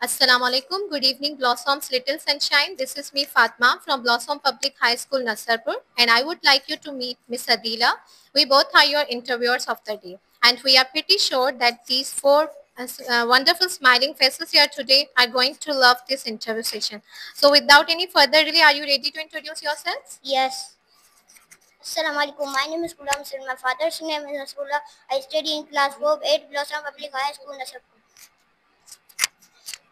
Assalamualaikum. Good evening, Blossoms Little Sunshine. This is me, Fatma, from Blossom Public High School, Nasarpur, and I would like you to meet Miss Adila. We both are your interviewers of the day, and we are pretty sure that these four wonderful smiling faces here today are going to love this interview session. So, without any further delay, are you ready to introduce yourselves? Yes. Assalamualaikum. My name is Gulam Hussain. My father's name is Nasrullah. I study in class 4-8 Blossom Public High School, Nasrpur.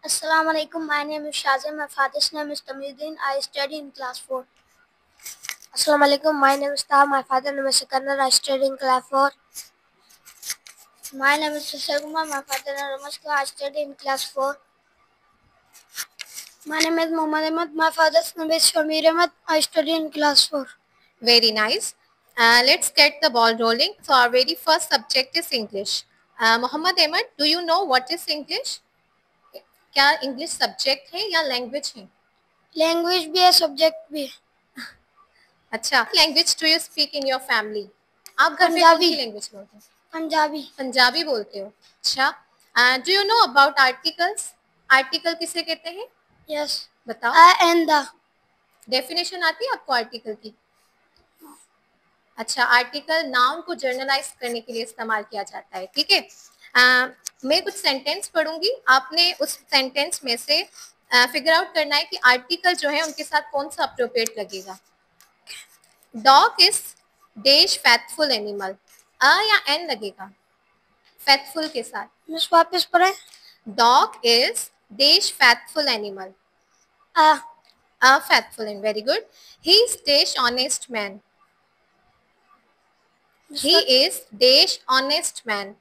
Assalamualaikum. My name is Shazim. My father's name is Tamiuddin. I study in class 4. Assalamualaikum. My name is Taha. My father's name is Sikandar. I study in class 4. My name is Susar Kumar. My father's name is Ramaskar. I study in class 4. My name is Muhammad Ahmad. My father's name is Shamir Ahmad. I study in class 4. Very nice. Let's get the ball rolling. So, our very first subject is English. Muhammad Ahmad, do you know what is English? क्या English subject है या language है? Language भी है, subject भी है। अच्छा, language do you speak in your family? आप घर पे कौन सी लैंग्वेज बोलते हैं? पंजाबी। पंजाबी बोलते हो? अच्छा, do you know about articles? Article किसे कहते हैं? यस, बताओ। And the. डेफिनेशन आती है आपको आर्टिकल की? अच्छा, आर्टिकल नाउन को जर्नलाइज करने के लिए इस्तेमाल किया जाता है, ठीक है। मैं कुछ सेंटेंस पढ़ूंगी, आपने उस सेंटेंस में से फिगर आउट करना है कि आर्टिकल जो है उनके साथ कौन सा अप्रोप्रिएट लगेगा। Dog is dash faithful animal, a या एन लगेगा फैथफुल के साथ? मिस वापस पढ़े। Dog is dash faithful animal, a faithful and very good. He is dash honest man, he is dash honest man,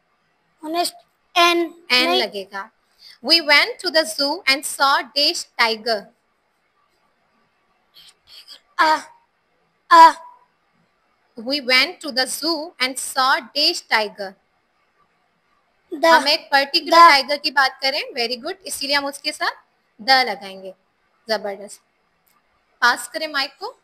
honest an लगेगा। We went to the zoo and saw dash tiger. We went to the zoo and saw dash tiger. हम एक particular tiger की बात करें, very good, इसीलिए हम उसके साथ द लगाएंगे। जबरदस्त। पास करें माइक को।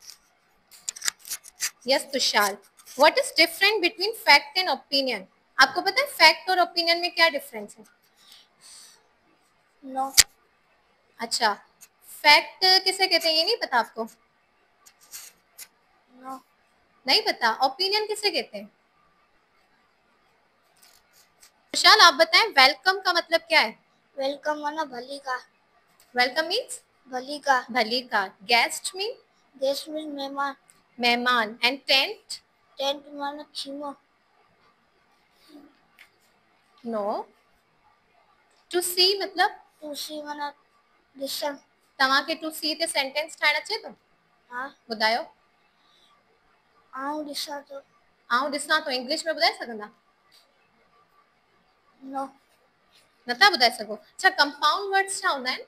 Yes Tushar, what is different between fact and opinion? आपको पता है फैक्ट और ओपिनियन में क्या डिफरेंस है? नो। अच्छा, फैक्ट किसे कहते हैं ये नहीं पता आपको? नो, नहीं पता। ओपिनियन किसे कहते हैं? विशाल आप बताएं, वेलकम का मतलब क्या है? वेलकम माना भली का। वेलकम मीन्स भली का। भली का। Guest mean? गेस्ट मीन मेहमान। मेहमान। And tent? टेंट माना खीमा। नो। टू सी मतलब? टू सी माना ॾिसण। तव्हांखे टू सी ते सेंटेंस ठाहिण अचे थो? हा, ॿुधायो। आऊं ॾिसां थो। आऊं ॾिसां थो इंग्लिश में ॿुधाए सघंदा? नो। नथा ॿुधाए सघो? अच्छा, कंपाउंड वर्ड्स छा हूंदा आहिनि?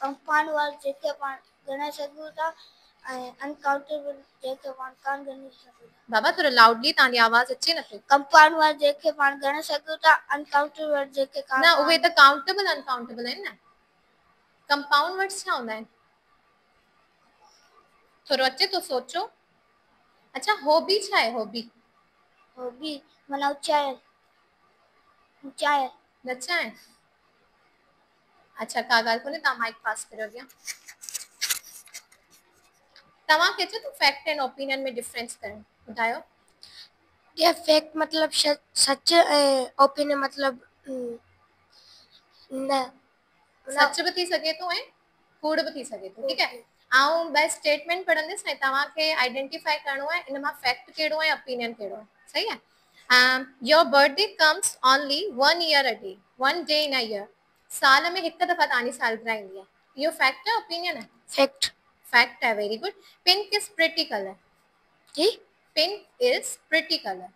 कंपाउंड वर्ड जेके पाण ॻणे सघूं था ऐं अनकाउंटेबल जेके पाण कान ॻणे सघूं। बाबा थोरो लाउडली, तव्हांजी आवाज़ अचे नथी। कंपाउंड वर्ड जेके पाण ॻणे सघूं था, अनकाउंटेबल वर्ड जेके कान। न उहे त काउंटेबल अनकाउंटेबल आहिनि न। कंपाउंड वर्ड्स छा हूंदा आहिनि? थोरो अचे तो सोचो। अच्छा, हॉबी छा आहे? हॉबी? हॉबी माना ऊंचाई। ऊंचाई नचाइण। अच्छा, का ॻाल्हि कोन्हे, तव्हां माइक पास करियो अॻियां। तव्हांखे अचे थो फैक्ट एंड ओपिनियन में डिफरेंस करणु? ॿुधायो। ये फैक्ट मतलब सच ऐं ओपिनियन मतलब न सच भी थी सके तो ऐं कूड़ भी थी सके तो, ठीक है। ऐं ॿ स्टेटमेंट पढ़ंदसि ऐं तव्हांखे आइडेंटिफाई करणो आहे इन मां फैक्ट कहिड़ो आहे, ओपिनियन कहिड़ो आहे, सही आहे। Your birthday comes only 1 year a day, 1 day in a year. साल में हिकु दफ़ा तव्हांजी सालगिरह ईंदी आहे। इहो फैक्ट आहे ओपिनियन आहे? फैक्ट। फैक्ट है, very good. Pink is pretty colour. जी, पिंक इज प्रिटी कलर।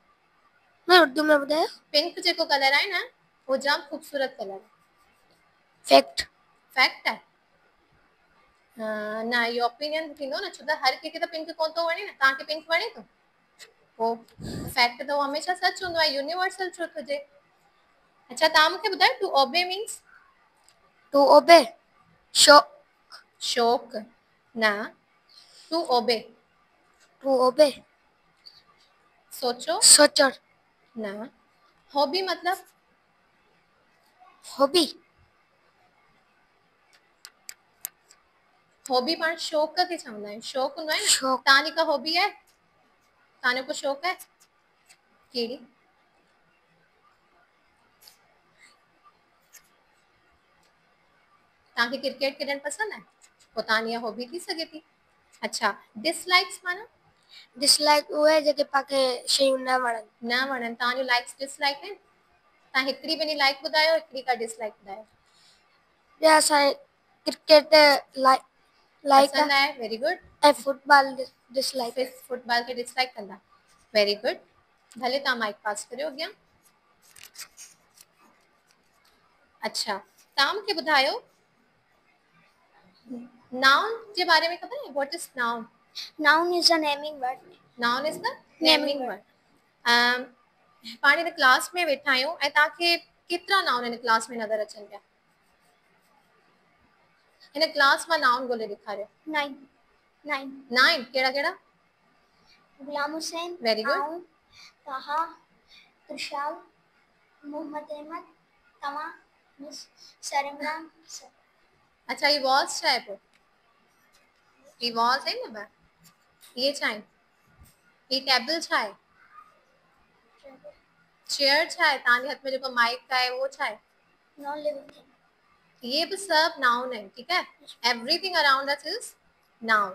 मैं उर्दू में बताया। पिंक जेको कलर आहे न वो जाम खूबसूरत कलर है। फैक्ट। फैक्ट है। ना इहो ओपिनियन थींदो न, छो त हर कंहिंखे त पिंक कोन थो वणे न। तव्हांखे पिंक वणे थो? पोइ फैक्ट त उहो हमेशह सच हूंदो आहे, यूनिवर्सल ट्रुथ हुजे। अच्छा, तव्हां मूंखे ॿुधायो to obey means? To obey शौक। शौक न, टू ओबे। टू ओबे सोचो। सोचर न। हॉबी मतलब? हॉबी हॉबी पाण शौक़ खे चवंदा आहियूं, शौक़ हूंदो आहे न। शौक़ तव्हांजी का हॉबी आहे, तव्हांजो को शौक़ आहे कहिड़ी? तव्हांखे क्रिकेट खेॾणु पसंदि आहे, पोइ तव्हांजी इहा हॉबी थी सघे थी। अच्छा, डिसलाइक्स माना? डिसलाइक उहे जेके पाखे शयूं न वणनि। न वणनि, तव्हांजो लाइक्स डिसलाइक आहिनि? तव्हां हिकिड़ी पंहिंजी लाइक ॿुधायो, हिकिड़ी का डिसलाइक ॿुधायो। ॿिया असांखे क्रिकेट लाइक पसंदि आहे, वेरी गुड। ऐं फुटबॉल डिसलाइक आहे। फुटबॉल खे डिसलाइक कंदा, वेरी गुड। भले तव्हां माइक पास करियो अॻियां। अच्छा, तव्हां मूंखे ॿुधायो नाउन जे बारे में ख़बर आहे, what is noun? Noun is a naming word. Noun is the naming naming word. पाण हिन क्लास में वेठा आहियूं ऐं तव्हांखे केतिरा नाउन हिन क्लास में नज़र अचनि पिया? हिन क्लास मां नाउन ॻोल्हे ॾेखारियो। 9 कहिड़ा कहिड़ा? Ghulam Hussain, very good. आऊं, ताहा, तुषार, मोहम्मद अहमद, तमा, मिस सरमरान। अच्छा, ये वॉल्स छा आहे पोइ? ये वॉल्स आहिनि न ॿ, इहे छा आहिनि? ही टेबल छा आहे? चेयर छा आहे? तव्हांजे हथ में जेको माइक आहे उहो छा आहे? Non living thing. ये भी सब नाउन है, ठीक है। Everything around us is noun.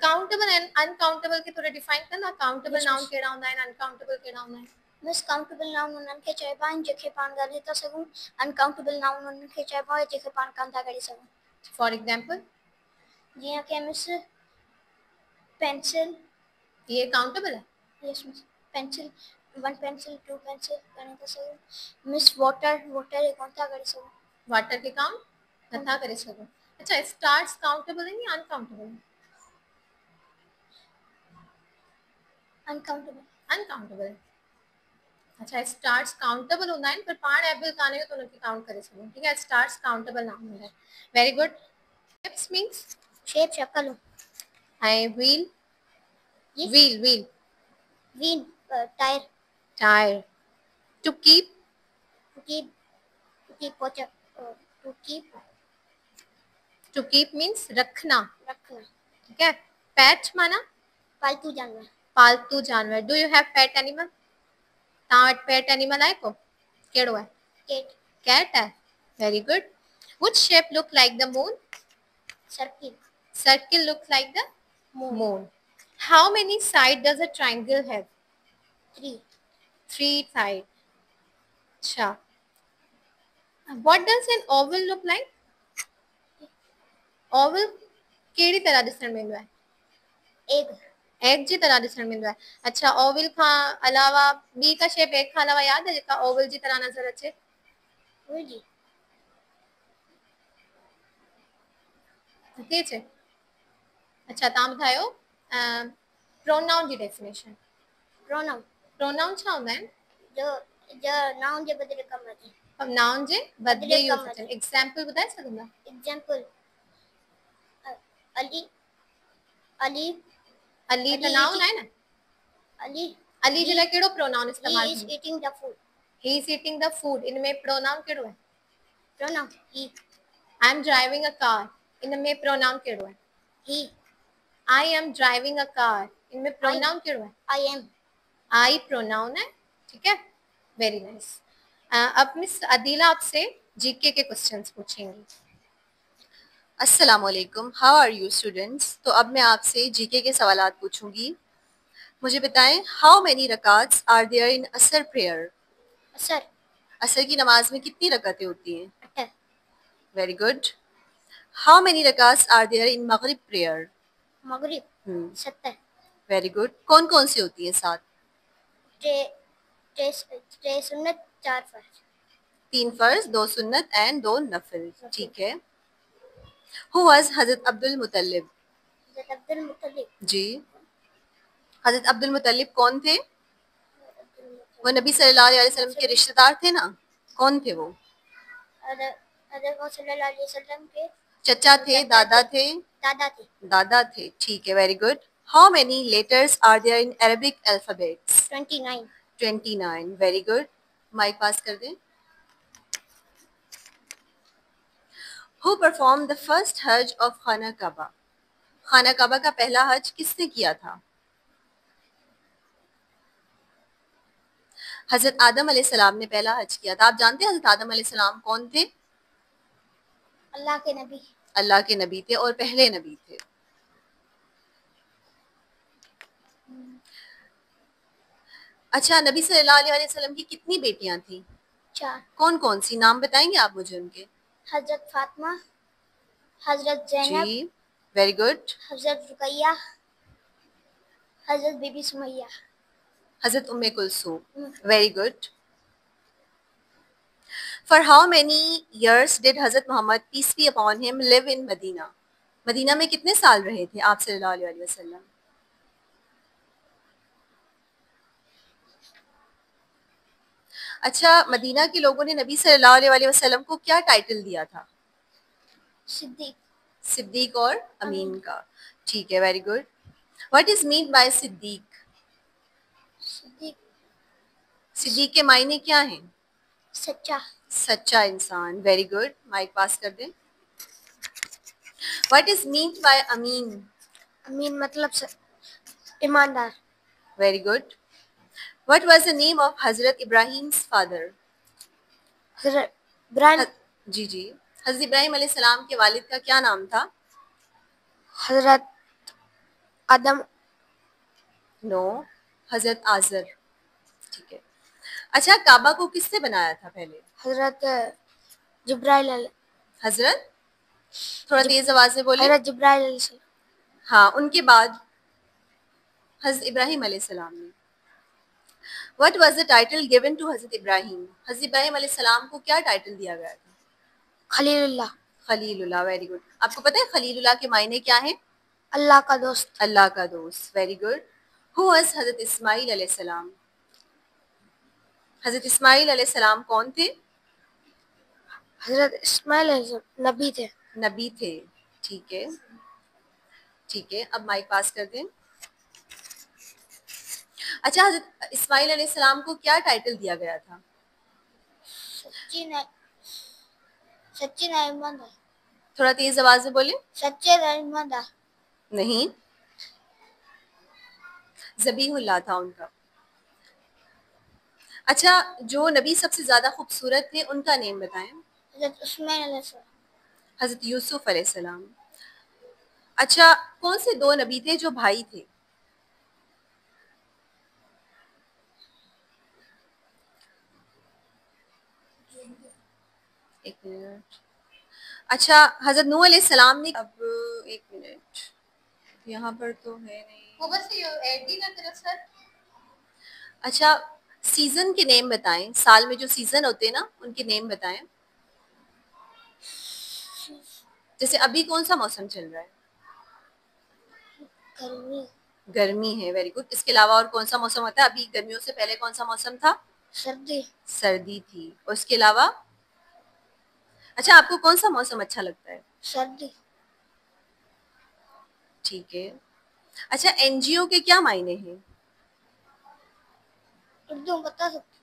Countable and uncountable के थोड़ा डिफाइन करना। काउंटेबल नाउन कहिड़ा हूंदा आहिनि, अनकाउंटेबल कहिड़ा हूंदा आहिनि? मिस काउंटेबल नाउन उन्हनि खे चइबा आहिनि जेके पाण ॻाल्हाए था सघूं। अनकाउंटेबल नाउन उन्हनि खे चइबो आहे जेके पाण कान था करे सघूं। फॉर एग्जांपल, जीअं कि मिस पेंसिल, ये काउंटेबल है? Yes miss. Pencil, 1 pencil, 2 pencil करे था सघूं। मिस वाटर ये कोन था करे सघूं। वाटर के काउंट नथा करे सघूं। अच्छा, स्टार्स काउंटेबल आहिनि या अनकाउंटेबल? अनकाउंटेबल। अच्छा, स्टार्स काउंटेबल हूंदा आहिनि पर पाण एबल कान्हे त उनखे काउंट करे सघूं, ठीक है। स्टार्स काउंटेबल नाउन हूंदा आहिनि, very good. Shapes means? Shape शक्ल। ऐं wheel? Wheel tyre. To keep? To keep means रखना, ठीक है। पेट माना? पालतू जानवर। पालतू जानवर। Do you have pet animal? तव्हां वटि पेट एनिमल आहे को? कहिड़ो आहे? कैट। कैट है, very good. Which shape look like the moon? Circle. Circle looks like the moon. How many sides does a triangle have? 3 sides. अच्छा, what does an oval look like? oval कहिड़ी तरह ॾिसण में ईंदो आहे? Egg जी तरह ॾिसण में ईंदो आहे। अच्छा, ओवल खां अलावा ॿी का शेप एग खां अलावा यादि आहे जेका ओवल जी तरह नज़र अचे? नथी अचे? अच्छा, तव्हां ॿुधायो प्रोनाउन जी डेफिनेशन। प्रोनाउन छा हूंदा आहिनि? जो नाउन जे बदिले कम अचे। नाउन जे बदिले यूज़ अचनि। एग्जांपल ॿुधाए सघंदा? एग्जांपल, अली त नाउन आहे न। अली जे लाइ कहिड़ो प्रोनाउन इस्तेमाल He is eating the food. He is eating the food, इनमें प्रोनाउन कहिड़ो है? Pronoun he. I am driving a car, इनमें प्रोनाउन कहिड़ो है? He. I am driving a car, इनमें प्रोनाउन कहिड़ो है? I am. आई प्रोनाउन है, ठीक है। Very nice. अब मिस अदीला आपसे जीके के क्वेश्चंस पूछेंगी। अस्सलाम वालेकुम, हाउ आर यू स्टूडेंट्स। तो अब मैं आपसे जीके के सवालात पूछूंगी। मुझे बताएं, हाउ मेनी रकात्स आर देयर इन असर प्रेयर? असर की नमाज में कितनी रकातें होती हैं? 8। Very good. हाउ मेनी रकात्स आर देयर इन मगरिब प्रेयर? मगरिब 7। Very good. कौन कौन सी होती हैं 7? 3 सुन्नत 4 फर्ज। 3 फर्ज, 2 सुन्नत एंड 2 नफिल, ठीक है। हु वाज हजरत अब्दुल मुतल्लिब? जी, हजरत अब्दुल मुतल्लिब कौन थे? वो नबी सल्लल्लाहु अलैहि वसल्लम के रिश्तेदार थे ना, कौन थे वो? के चचा थे, दादा थे? दादा थे, ठीक है, very good. How many letters are there in Arabic alphabets? 29। 29, very good. Mic pass कर दें। Who Who performed the first Hajj of Khana Kaaba? खाना काबा का पहला हज किसने किया था? हजरत आदम अलैहिस्सलाम ने पहला हज किया था। आप जानते हैं हजरत आदम अलैहिस्सलाम कौन थे? अल्लाह के नबी। अल्लाह के नबी थे और पहले नबी थे। अच्छा, नबी सल्लल्लाहु अलैहि वसल्लम की कितनी बेटियां थी? 4। कौन कौन सी, नाम बताएंगे आप मुझे उनके? हजरत फातिमा, हजरत जैनब, जी, वेरी गुड। हजरत रुकैया, हजरत बीबी सुमैया, हजरत उम्मे कुलसूम, very good. For how many years did Hazrat Muhammad peace be upon him live in Medina? Medina में कितने साल रहे थे आप सल्लल्लाहु अलैहि वसल्लम? अच्छा, मदीना के लोगों ने नबी सल्लल्लाहु अलैहि वसल्लम को क्या टाइटल दिया था? सिद्दीक। सिद्दीक और अमीन का। ठीक है, very good. What is mean by Siddiq? Siddiq Siddiq के मायने क्या हैं? सच्चा। सच्चा इंसान, वेरी गुड। माइक पास कर दें। व्हाट इज मीन बाय अमीन? अमीन मतलब ईमानदार। Very good. What was the name of Hazrat Ibrahim's father? हजरत इब्राहिम। जी जी, हजरत इब्राहिम अलैहिस्सलाम के वालिद का क्या नाम था? हजरत आदम। नो, हजरत आजर। ठीक है। अच्छा, काबा को किसने बनाया था पहले? हजरत जिब्राइल। हजरत, थोड़ा तेज आवाज में बोले। हजरत जिब्राइल अलैहिस्सलाम। हाँ, उनके बाद हजरत इब्राहिम अलैहिस्सलाम ने। What was the title given to Hazrat Ibrahim? हजरत इब्राहिम अलैहिस्सलाम को क्या टाइटल दिया गया था? खलीलुल्लाह। खलीलुल्लाह, वेरी गुड। आपको पता है खलीलुल्लाह के मायने क्या है? अल्लाह का दोस्त। अल्लाह का दोस्त, वेरी गुड। हु वाज हजरत इस्माइल अलैहिस्सलाम? हजरत इस्माइल अलैहिस्सलाम कौन थे? हजरत इस्माइल अलैहिस्सलाम नबी थे। नबी थे। ठीक है, ठीक है। अब माइक पास कर दें। अच्छा, हजरत इस्माइल अलैहिस्सलाम को क्या टाइटल दिया गया था? सच्ची ईमानदार। थोड़ा तेज आवाज में बोले। सच्चे ईमानदार। नहीं, ज़बीहुल्लाह था उनका। अच्छा, जो नबी सबसे ज्यादा खूबसूरत थे उनका नेम बताएं। हजरत उस्मान अलैहिस्सलाम। हजरत यूसुफ अलैहिस्सलाम। अच्छा, कौन से दो नबी थे जो भाई थे? एक मिनट। अच्छा, हजरत नूह अलैहिस्सलाम ने, अब एक मिनट, यहाँ पर तो है नहीं। अच्छा, सीजन के नेम बताएं। साल में जो सीजन होते हैं ना, उनके नेम बताएं। जैसे अभी कौन सा मौसम चल रहा है? गर्मी। गर्मी है, वेरी गुड। इसके अलावा और कौन सा मौसम होता है? अभी गर्मियों से पहले कौन सा मौसम था? सर्दी। सर्दी थी। और उसके अलावा? अच्छा, आपको कौन सा मौसम अच्छा लगता है? सर्दी। ठीक है। अच्छा, एनजीओ के क्या मायने हैं? उर्दू में बता सकते।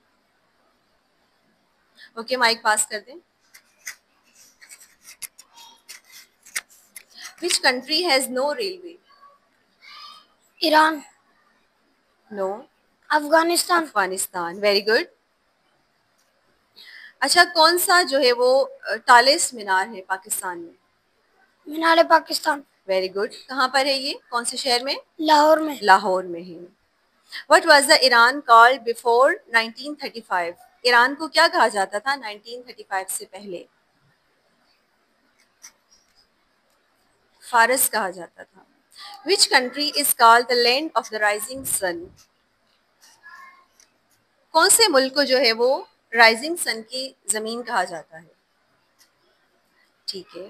ओके, माइक पास कर दें। Which country has no railway? Iran. No. Afghanistan. Afghanistan, very good. अच्छा, कौन सा जो है वो टालेस्ट मीनार है पाकिस्तान में? मीनार पाकिस्तान। Very good. कहाँ पर है ये? कौन से शहर में? लाहौर में। लाहौर में है। What was the Iran called before 1935? Iran को क्या कहा जाता था 1935 से पहले? फारस कहा जाता था। Which country is called the land of the rising sun? कौन से मुल्क को जो है वो राइजिंग सन की जमीन कहा जाता है? ठीक है।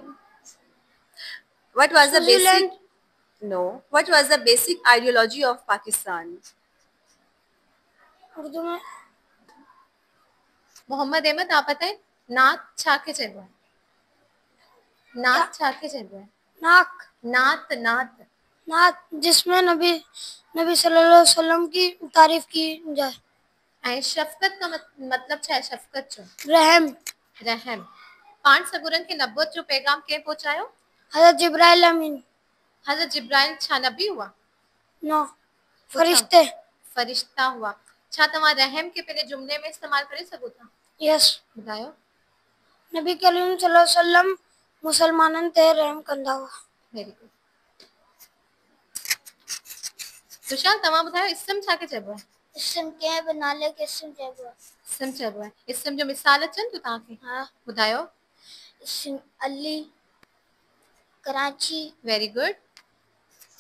What was the basic? No. What was the basic ideology of Pakistan? Urdu में मोहम्मद अहमद आप बताएं, नात छाके चल रहा है, नात छाके चल रहा है, नाक। नात नात नात जिसमें नबी सल्लल्लाहु अलैहि वसल्लम की तारीफ की जाए। शफकत का मतलब क्या है? शफकत जो रहम। रहम। पाण सगुरन के नबुवत जो पैगाम कंहिं पहुचायो? हज़रत जिब्राइल अमीन। हज़रत जिब्राइल छा नबी हुआ? नो, पुछां। फरिश्ते। फरिश्ता हुआ। छा तव्हां रहम के पंहिंजे जुमिले में इस्तेमाल करे सघो था? यस। ॿुधायो। नबी करीम सल्लल्लाहु अलैहि वसल्लम मुसलमाननि ते रहम कंदा हुआ। Very good. सुशांत, तव्हां ॿुधायो इस्म छा खे चइबो आहे? इस्म कंहिं बि नाले खे इस्म चइबो आहे। इस्म चइबो आहे। इस्म जो मिसाल अचनि थियूं तव्हांखे? हा। ॿुधायो। इस्म Ali, Karachi. Very good.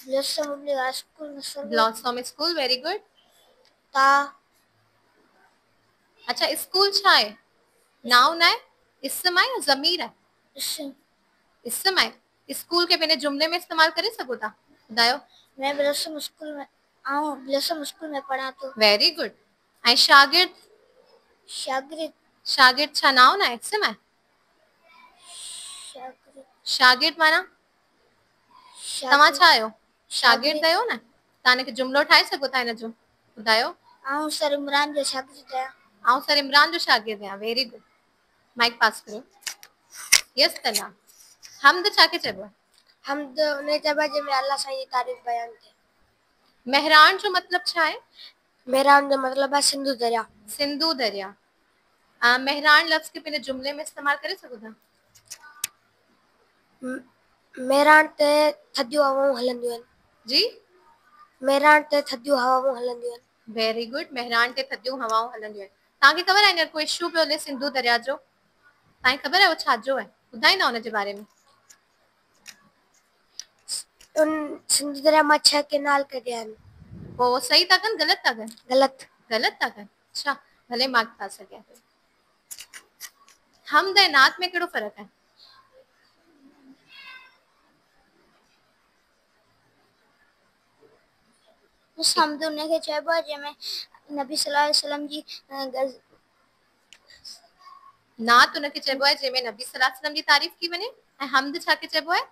Blossom public high school Nasarpur. Blossom school, very good. ता। अच्छा, स्कूल छा आहे? नाउन आहे, इस्म आहे या ज़मीर आहे? इस्म। इस्म आहे। स्कूल के पंहिंजे जुमिले में इस्तेमाल करे सघो था? ॿुधायो। मैं ब्लॉसम स्कूल में पढ़ा तो। Very good. ऐं शागिर्द? शागिर्द। शागिर्द छा नाउन आहे, इस्म आहे? शागिर्द माना तव्हां छा आहियो? शागिर्द आहियो न? तव्हां हिनखे जुमिलो ठाहे सघो था हिन जो? ॿुधायो। आऊं सर इमरान जो शागिर्द आहियां। आऊं सर इमरान जो शागिर्द आहियां। Very good. माइक पास करो। यस तना। हमद छा खे चइबो आहे? हमद उन चइबो आहे जंहिंमें अल्लाह साईं जी तारीफ़ बयान थिए। मेहरान जो मतलब छा आहे? मेहरान जो मतलब आहे सिंधु दरिया। सिंधु दरिया। मेहरान लफ्ज़ के पंहिंजे जुमिले में इस्तेमाल करे सघो था? मेहरान ते थधियूं हवाऊं हलंदियूं आहिनि। जी? मेहरान ते थधियूं हवाऊं हलंदियूं आहिनि। Very good. मेहरान ते थधियूं हवाऊं हलंदियूं आहिनि। तव्हांखे ख़बर आहे हींअर कोई इशू पियो हले सिंधु दरिया जो? तव्हांखे ख़बर आहे उहो छाजो आहे? ॿुधाईंदा हुन जे बारे में? उन सिंधु दरिया मां 6 केनाल कढिया आहिनि। पोइ सही था कनि, ग़लति था कनि? ग़लति। ग़लति था कनि। अच्छा, भले मार्क पास कया। हमद ऐं नात में कहिड़ो फ़र्क़ु आहे? हमद उन खे चइबो आहे जंहिंमें नबी सल्लल्लाहु अलैहि वसल्लम जी नात उनखे चइबो आहे जंहिंमें नबी सल्लल्लाहु अलैहि वसल्लम जी तारीफ़ की वञे। ऐं हमद छा खे चइबो आहे?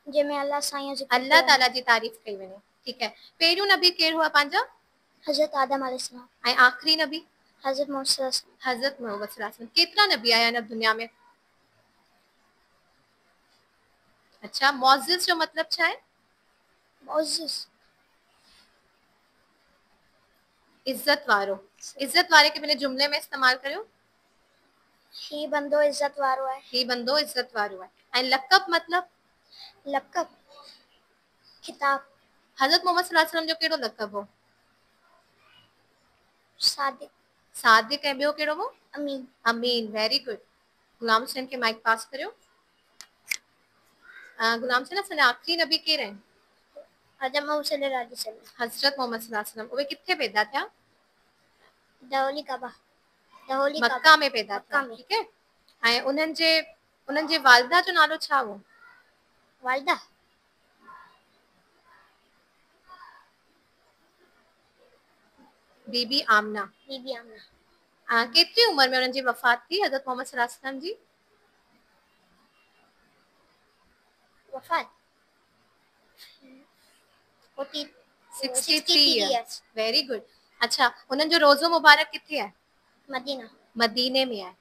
जंहिंमें अल्लाह साईं जी अल्लाह ताला जी तारीफ़ कई वञे। ठीकु आहे। पहिरियों नबी केरु हुआ पंहिंजा? हज़रत आदम अलैहिस्सलाम। ऐं आख़िरी नबी? हज़रत मोहम्मद सल्लल्लाहु अलैहि वसल्लम। हज़रत मोहम्मद सल्लल्लाहु अलैहि वसल्लम। केतिरा नबी आया आहिनि दुनिया में? अच्छा, मौजिज़ जो मतलब छा आहे? मौजिज़ इज़्ज़त वारो। इज़्ज़त वारे के पंहिंजे जुमिले में इस्तेमाल करियो। ही बंदो इज़्ज़त वारो आहे। ही बंदो इज़्ज़त वारो आहे। ऐं लक़ब मतलब? लक़ब खिताब। हज़रत मोहम्मद सल्लल्लाहु अलैहि वसल्लम जो कहिड़ो लक़ब हो? सादिक। सादिक। ऐं ॿियो कहिड़ो हो? अमीन। अमीन। Very good. गुलाम हुसैन खे माइक पास करियो। गुलाम हुसैन, असांजा आख़िरी नबी केरु आहिनि? हज़रत मोहम्मद सल्लल्लाहु अलैहि वसल्लम। हज़रत मोहम्मद सल्लल्लाहु अलैहि वसल्लम। उहे किथे पैदा थिया? दहोली काबा। मक्का में पैदा थिया। ठीकु आहे। ऐं उन्हनि जे वालिदा जो नालो छा हो? वालिदा बीबी आमना। बीबी आमना। केतिरी उमिरि में उन्हनि जी वफ़ात थी हज़रत मोहम्मद सल्लल्लाहु अलैहि वसल्लम जी? वफ़ात 63 इयर्स। Very good. अच्छा, उन्हनि जो रोज़ो मुबारक किथे आहे? मदीना। मदीने में आहे।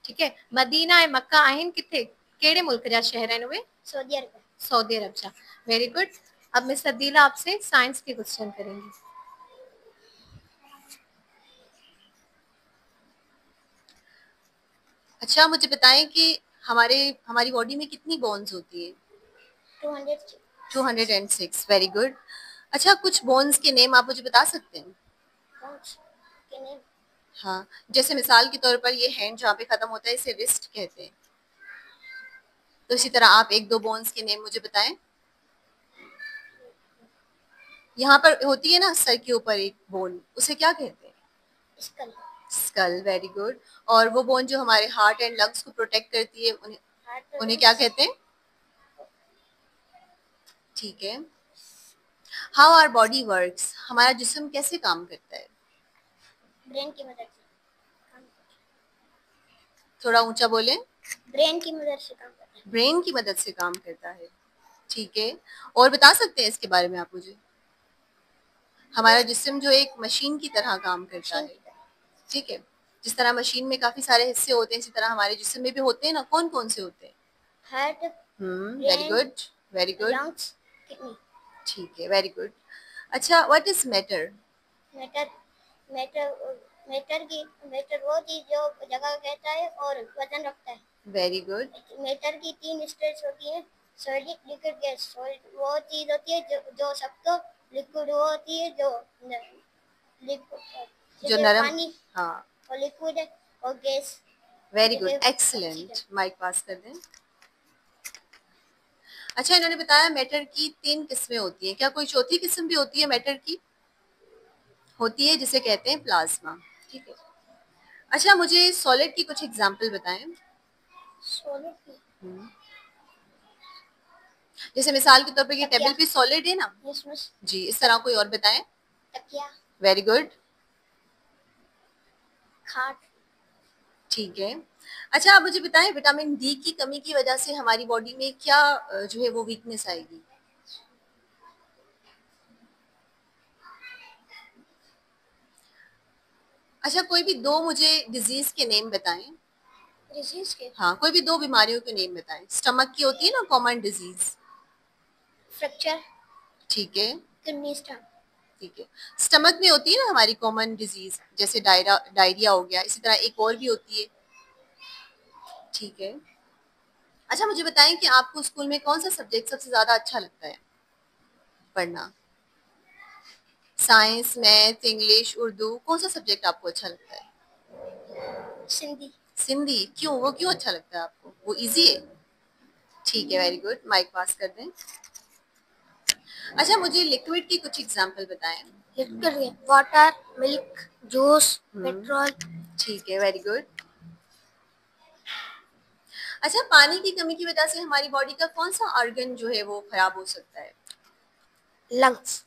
ठीक है। मदीना ऐं मक्का आहिनि किथे? कहिड़े मुल्क जा शहर आहिनि उहे? सऊदी अरब। सऊदी अरब जा। Very good. अब मिस अदीला आपसे साइंस के क्वेश्चन करेंगी। अच्छा, मुझे बताएं कि हमारी बॉडी में कितनी बोन्स होती है? 206। Very good. अच्छा, कुछ बोन्स के नेम आप मुझे बता सकते हैं? के नेम? हाँ, जैसे मिसाल के तौर पर ये हैंड जहाँ पे खत्म होता है इसे रिस्ट कहते हैं। तो इसी तरह आप एक दो बोन्स के नेम मुझे बताएं। यहाँ पर होती है ना सर के ऊपर एक बोन, उसे क्या कहते हैं? स्कल। स्कल। Very good. और वो बोन जो हमारे हार्ट एंड लंग्स को प्रोटेक्ट करती है उन्हें क्या कहते हैं? ठीक है। How our body works? हमारा जिस्म कैसे काम करता है? ब्रेन की मदद से। थोड़ा ऊंचा बोलें। ब्रेन की मदद से काम करता है। ब्रेन की मदद से काम करता है। ठीक है। और बता सकते हैं इसके बारे में आप मुझे? हमारा जिस्म जो एक मशीन की तरह काम करता है। ठीक है। जिस तरह मशीन में काफी सारे हिस्से होते हैं, इसी तरह हमारे जिस्म में भी होते हैं ना। कौन कौन से होते हैं? Heart, very good, very good, lungs, kidney. ठीक है, वेरी गुड। अच्छा, what is matter? Matter matter matter वो चीज जो जगह कहता है और वजन रखता है। वेरी गुड, मैटर की 3 स्टेट्स होती हैं, सॉलिड, लिक्विड, गैस। सॉलिड वो चीज होती है जो सख्त, लिक्विड वो होती है जो लिक्विड जो जैसे नरम, पानी, हाँ, और लिक्विड है, और गैस वेरी गुड, जैसे एक्सीलेंट। ऑक्सीजन। माइक पास कर दें। अच्छा, इन्होंने बताया मैटर की 3 किस्में होती हैं, क्या कोई चौथी किस्म भी होती है मैटर की? होती है, जिसे कहते हैं प्लाज्मा। ठीक है। अच्छा, मुझे सॉलिड की कुछ एग्जांपल बताएं। सॉलिड की हम्म, जैसे मिसाल के तौर पे ये तकिया। टेबल पे सॉलिड है ना यस मिस। जी, इस तरह कोई और बताएं। तकिया, वेरी गुड, खाट। ठीक है। अच्छा, आप मुझे बताएं विटामिन डी की कमी की वजह से हमारी बॉडी में क्या जो है वो वीकनेस आएगी? अच्छा, कोई भी 2 मुझे डिजीज के नेम बताएं। डिजीज के हाँ, कोई भी 2 बीमारियों के नेम बताएं। स्टमक की होती है ना कॉमन डिजीज। फ्रैक्चर, ठीक है, किडनी स्टोन। ठीक है। स्टमक में होती है ना हमारी कॉमन डिजीज, जैसे डायरिया हो गया, इसी तरह एक और भी होती है। ठीक है। अच्छा, मुझे बताएं कि आपको स्कूल में कौन सा सब्जेक्ट सबसे ज्यादा अच्छा लगता है पढ़ना? साइंस, मैथ, इंग्लिश, उर्दू, कौन सा सब्जेक्ट आपको अच्छा लगता है? सिंधी। सिंधी, क्यों? वो क्यों अच्छा लगता है आपको? वो इजी है। ठीक है, वेरी गुड। माइक पास कर दें। अच्छा, मुझे लिक्विड की कुछ एग्जांपल बताएं। Liquid, water, milk, juice, petrol. ठीक है, वेरी गुड। अच्छा, पानी की कमी की वजह से हमारी बॉडी का कौन सा ऑर्गन जो है वो खराब हो सकता है? लंग्स।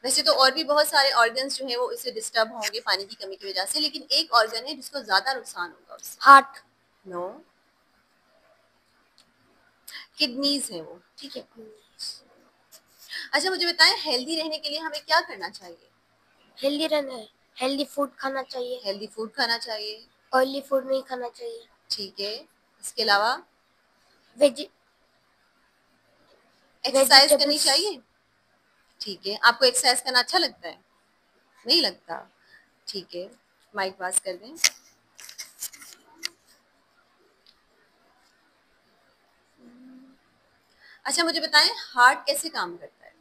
वैसे तो और भी बहुत सारे ऑर्गन्स जो हैं वो इससे डिस्टर्ब होंगे पानी की कमी की वजह से, लेकिन एक ऑर्गन है जिसको ज्यादा नुकसान होगा उससे। हार्ट। नो, किडनीज है वो। ठीक है। अच्छा, मुझे बताएं हेल्दी रहने के लिए हमें क्या करना चाहिए? हेल्दी रहना है, हेल्दी फूड खाना चाहिए, हेल्दी फूड खाना चाहिए। ऑयली फूड नहीं खाना चाहिए। ठीक है। इसके अलावा वेजी एक्सरसाइज करनी वेजिटेबल्स। चाहिए। ठीक है। आपको एक्सरसाइज करना अच्छा लगता है? नहीं लगता। ठीक है, माइक पास कर दें। अच्छा, मुझे बताएं हार्ट कैसे काम करता है?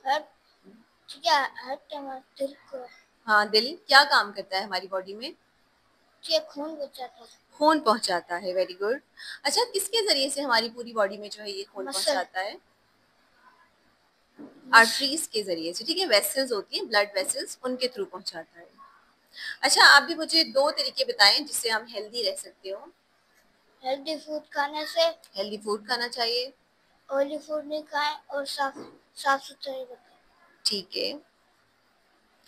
हर ठीक है, हर टाइम दिल को हाँ, दिल क्या काम करता है हमारी बॉडी में? खून बचाता है। खून पहुंचाता है। Very good. अच्छा, किसके जरिए से हमारी पूरी बॉडी में जो है ये खून मसल, पहुंचाता है? आर्टरीज के जरिए से। ठीक है, वेसल्स होती हैं, ब्लड वेसल्स, उनके थ्रू पहुंचाता है। अच्छा, आप भी मुझे 2 तरीके बताएं जिससे हम हेल्दी रह सकते हो। हेल्दी फूड खाने से, हेल्दी फूड खाना चाहिए। ऑयली फूड नहीं खाएं, और साफ साफ सुथरे रखें। ठीक है।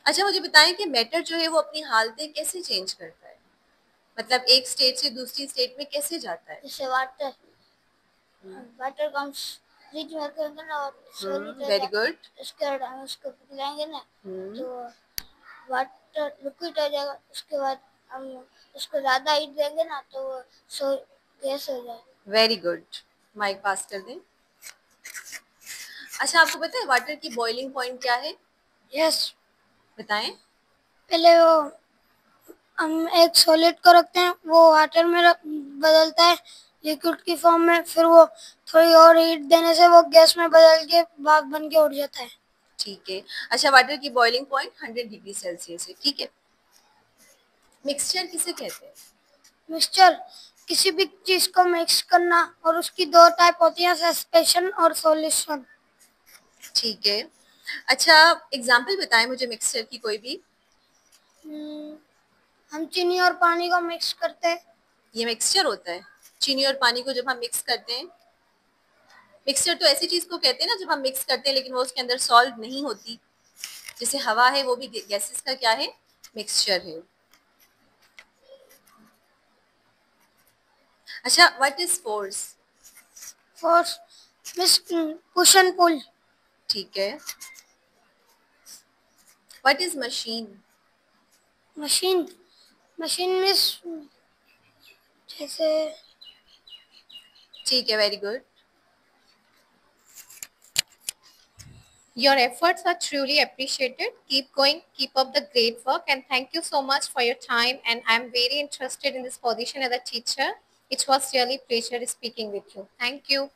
अच्छा, मुझे बताएं कि मैटर जो है वो अपनी हालतें कैसे चेंज करता है? मतलब एक स्टेट से दूसरी स्टेट में कैसे जाता है? जैसे वाटर, वाटर कम्स फ्रिज में रखेंगे ना और सॉलिड रह वेरी जाए, गुड। उसके बाद हम उसको पिघलाएंगे ना हम्म, तो वाटर लिक्विड हो जाएगा। उसके बाद हम उसको ज़्यादा हीट देंगे ना तो वो सो गैस हो जाए। Very good. माइक पास कर दें। अच्छा, आपको पता है वाटर की बॉइलिंग पॉइंट क्या है? यस। बताएं। पहले वो हम एक सॉलिड को रखते हैं, वो वाटर में बदलता है लिक्विड की फॉर्म में, फिर वो थोड़ी और हीट देने से वो गैस में बदल के भाप बन के उड़ जाता है। ठीक है। अच्छा, वाटर की बॉइलिंग पॉइंट 100 डिग्री सेल्सियस है। ठीक है। मिक्सचर किसे कहते हैं? मिक्सचर किसी भी चीज को मिक्स करना, और उसकी 2 टाइप होती है, सस्पेंशन और सॉल्यूशन। ठीक है। अच्छा, एग्जाम्पल बताएं मुझे मिक्सचर की कोई भी। हम चीनी और पानी को मिक्स करते हैं। ये मिक्सचर होता है? चीनी और पानी को जब हम मिक्स करते हैं, मिक्सचर तो ऐसी चीज को कहते हैं ना जब हम मिक्स करते हैं लेकिन वो उसके अंदर सॉल्व नहीं होती, जैसे हवा है वो भी गैसेस का क्या है? मिक्सचर है। अच्छा, what is force? Force means push and pull. ठीक है। What is machine? Machine machine में जैसे ठीक है, very good. Your efforts are truly appreciated. Keep going, keep up the great work, and thank you so much for your time. And I'm very interested in this position as a teacher. It was really pleasure speaking with you. Thank you.